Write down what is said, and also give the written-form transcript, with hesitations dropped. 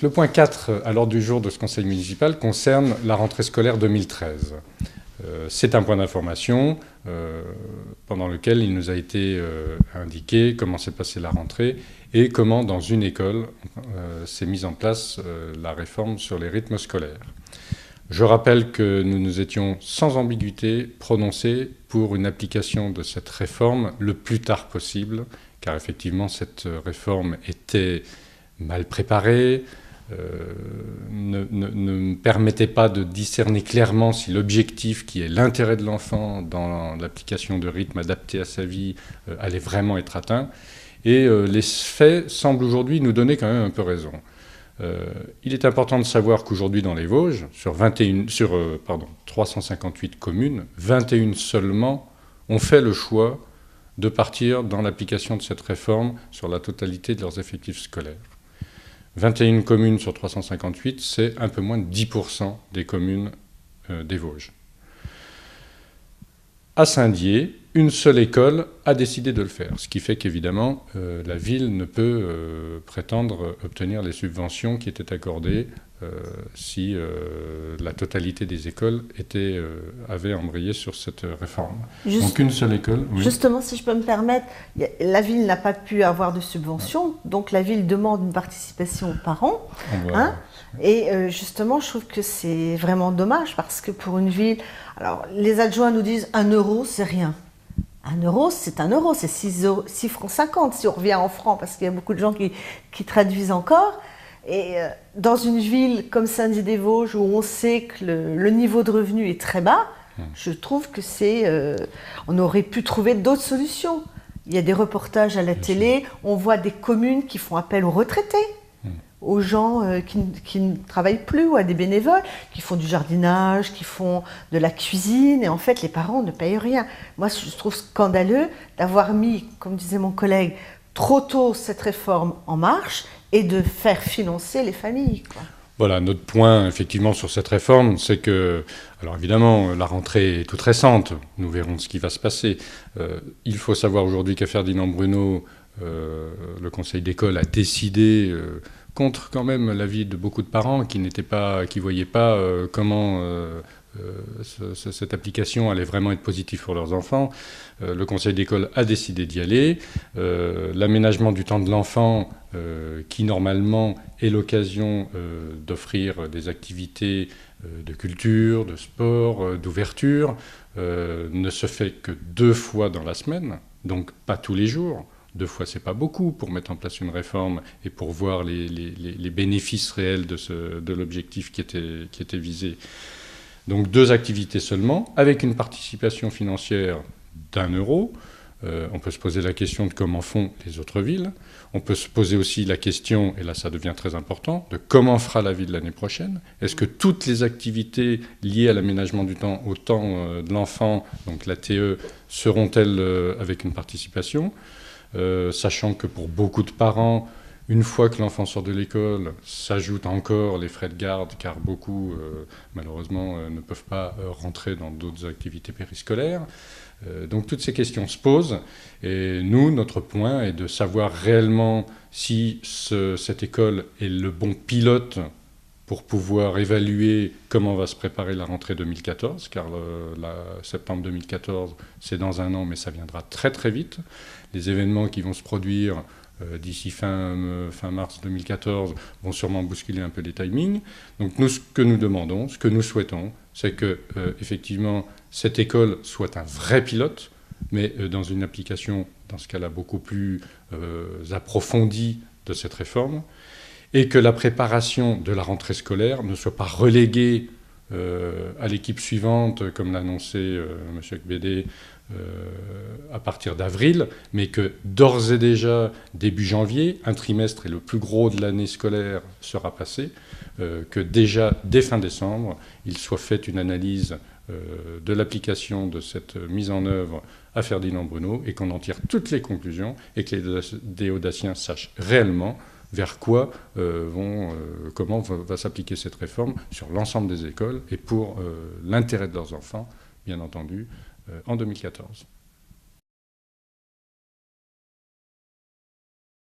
Le point 4 à l'ordre du jour de ce conseil municipal concerne la rentrée scolaire 2013. C'est un point d'information pendant lequel il nous a été indiqué comment s'est passée la rentrée et comment dans une école s'est mise en place la réforme sur les rythmes scolaires. Je rappelle que nous nous étions sans ambiguïté prononcés pour une application de cette réforme le plus tard possible, car effectivement cette réforme était mal préparée, ne me permettait pas de discerner clairement si l'objectif qui est l'intérêt de l'enfant dans l'application de rythme adapté à sa vie allait vraiment être atteint. Et les faits semblent aujourd'hui nous donner quand même un peu raison. Il est important de savoir qu'aujourd'hui dans les Vosges, sur 358 communes, 21 seulement ont fait le choix de partir dans l'application de cette réforme sur la totalité de leurs effectifs scolaires. 21 communes sur 358, c'est un peu moins de 10% des communes des Vosges. À Saint-Dié, une seule école a décidé de le faire, ce qui fait qu'évidemment, la ville ne peut prétendre obtenir les subventions qui étaient accordées si la totalité des écoles avait embrayé sur cette réforme. Donc une seule école. Oui. Justement, si je peux me permettre, la ville n'a pas pu avoir de subvention, donc la ville demande une participation aux parents. Et justement, je trouve que c'est vraiment dommage parce que pour une ville, alors les adjoints nous disent 1 euro, c'est rien. 1 euro, c'est 1 euro, c'est 6,50 francs si on revient en francs, parce qu'il y a beaucoup de gens qui traduisent encore. Et dans une ville comme Saint-Dié-des-Vosges, où on sait que le niveau de revenu est très bas, je trouve que on aurait pu trouver d'autres solutions. Il y a des reportages à la télé, on voit des communes qui font appel aux retraités, aux gens qui ne travaillent plus, ou à des bénévoles, qui font du jardinage, qui font de la cuisine, et en fait les parents ne payent rien. Moi je trouve scandaleux d'avoir mis, comme disait mon collègue, trop tôt cette réforme en marche et de faire financer les familles, quoi. Voilà, notre point effectivement sur cette réforme, c'est que, alors évidemment, la rentrée est toute récente, nous verrons ce qui va se passer. Il faut savoir aujourd'hui qu'à Ferdinand Brunot, le conseil d'école a décidé, contre quand même l'avis de beaucoup de parents qui ne voyaient pas comment cette application allait vraiment être positive pour leurs enfants. Le conseil d'école a décidé d'y aller. L'aménagement du temps de l'enfant, qui normalement est l'occasion d'offrir des activités de culture, de sport, d'ouverture, ne se fait que 2 fois dans la semaine, donc pas tous les jours. 2 fois, c'est pas beaucoup pour mettre en place une réforme et pour voir les bénéfices réels de l'objectif qui était visé. Donc 2 activités seulement, avec une participation financière d'1 euro. On peut se poser la question de comment font les autres villes. On peut se poser aussi la question, et là ça devient très important, de comment fera la ville l'année prochaine. Est-ce que toutes les activités liées à l'aménagement du temps, au temps de l'enfant, donc la TE, seront-elles avec une participation, sachant que pour beaucoup de parents, une fois que l'enfant sort de l'école, s'ajoutent encore les frais de garde, car beaucoup, malheureusement, ne peuvent pas rentrer dans d'autres activités périscolaires. Donc toutes ces questions se posent. Et nous, notre point est de savoir réellement si cette école est le bon pilote pour pouvoir évaluer comment va se préparer la rentrée 2014, car septembre 2014, c'est dans 1 an, mais ça viendra très très vite. Les événements qui vont se produire d'ici fin mars 2014 vont sûrement bousculer un peu les timings. Donc nous, ce que nous demandons, ce que nous souhaitons, c'est que effectivement cette école soit un vrai pilote, mais dans une application, dans ce cas-là, beaucoup plus approfondie de cette réforme, et que la préparation de la rentrée scolaire ne soit pas reléguée à l'équipe suivante, comme l'a annoncé M. Ekbede, à partir d'avril, mais que d'ores et déjà, début janvier, un trimestre et le plus gros de l'année scolaire sera passé, que déjà, dès fin décembre, il soit fait une analyse de l'application de cette mise en œuvre à Ferdinand Brunot et qu'on en tire toutes les conclusions et que les Audaciens sachent réellement vers quoi comment va s'appliquer cette réforme sur l'ensemble des écoles et pour l'intérêt de leurs enfants, bien entendu, en 2014.